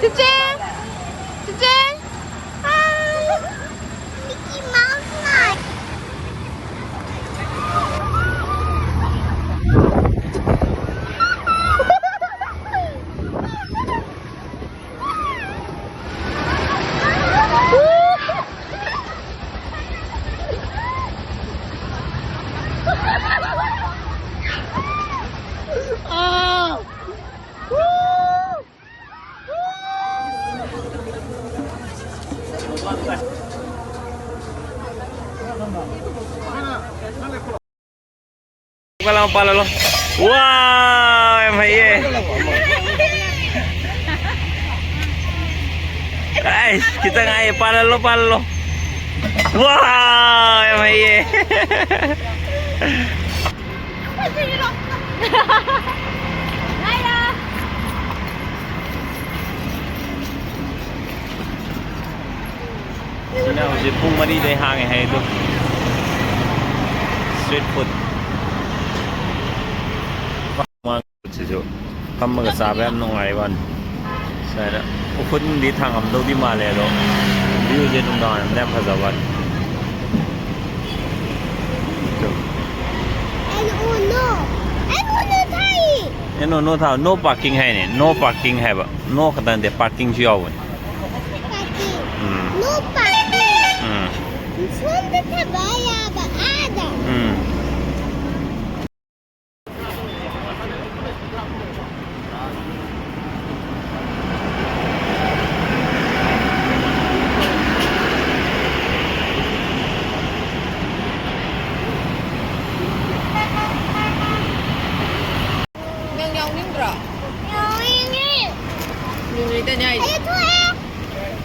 姐姐，姐姐，啊，Mickey Mouse 来。啊！Kalau pala lo. Wow, em thấy gì? Guys, kita ngai pala lo. Wow, em thấy gì? Sini aku pung mari dari hang itu. Street food. ꯐꯝꯃꯒ ꯆꯥꯕ ꯌꯥꯝ ꯅꯨꯡꯉꯥꯏ ꯋꯥꯅꯤ ꯁꯥꯏꯗ ꯎꯐꯨꯟꯗꯤ ꯊꯥꯡꯉꯝꯗꯧꯗꯤ ꯃꯥꯜꯂꯦ ꯑꯗꯣ ꯚ꯭ꯌꯨꯁꯦ ꯅꯨꯡꯗꯥꯡꯋꯥꯏꯔꯝꯗ ꯌꯥꯝ ꯐꯖꯕ ꯋꯥꯅꯤ ꯅꯣ ꯊꯥꯎ ꯅꯣ ꯄꯥꯔꯀꯤꯡ ꯍꯥꯏꯅꯦ ꯅꯣ ꯄꯥꯔꯀꯤꯡ ꯍꯥꯏꯕ ꯅꯣ ꯈꯛꯇ ꯅꯠꯇꯦ ꯄꯥꯔꯀꯤꯡꯁꯨ ꯌꯥꯎꯕꯅꯤ ꯅꯣ ꯄꯥꯔꯀꯤꯡ ꯁꯣꯝꯗ ꯊꯕ ꯌꯥꯕ ꯑꯥꯗ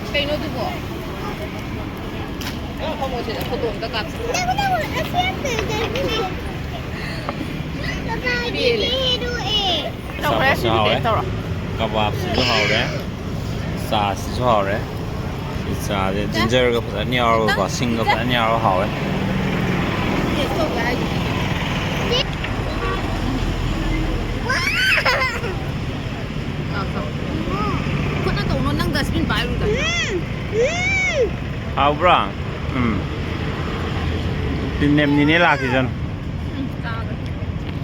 Kainudugo. Ako mo sila ko doon kakap. Kebab sih hao deh, sa sih hao deh, sa deh ginger ke pada niar ke sing ke pada niar hao deh. Dustbin baru dah. Hao berang, Pinem ni lagi jan.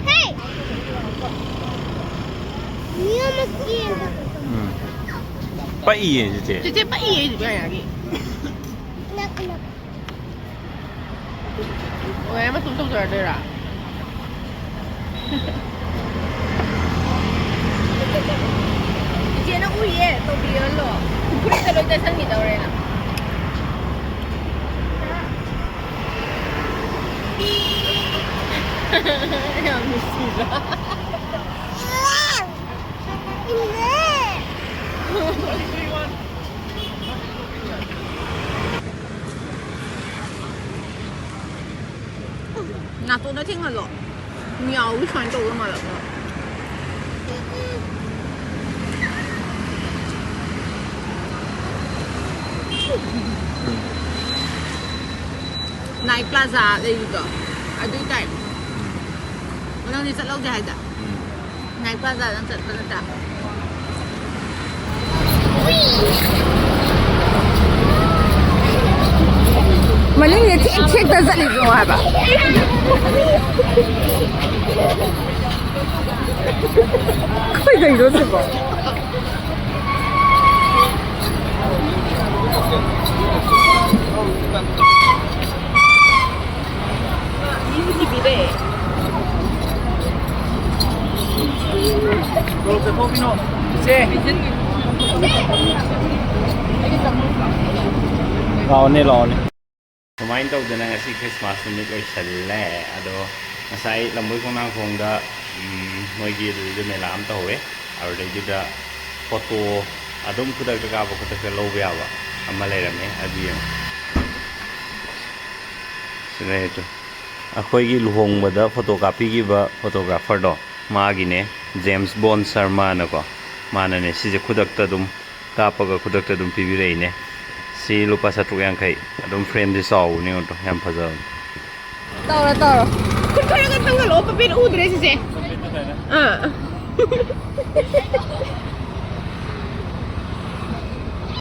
Hey, ni masih. Pak iya je. Jadi pak iya je biar lagi. Nak. Oh, emang tutup tu ada lah. Dia nak uye, tu biar lo. Kulit kalau dah sang ni dah orang nak. Yang mesti lah. Nak tu dah tinggal lo. Miao ikan tu lama lah. Night Plaza đây juga. Ada time. Orang di Selau je ada. Night Plaza dan Selau. Mana ni cek dah zat ni semua apa? Kau dah hidup sebab. Rau ni. Kumain tau dana ngasi Christmas ni ko challe ado ngasai lamboi konang khongda moigi de mela am tau aru de juda photo adum kudak ka ba kudak ka lobe awa amale rame adi sine to akhoi gi luhong bada photocopy gi ba photographer do magi ne James Bond Sharma na ko mana ne si je kudak ta dum kapaga kudak ta dum pibirei ne si lupa satu yang kai adum frame di saw ni untuk yang puzzle tahu. Kun kau nak tanggal lo, tapi udah sih.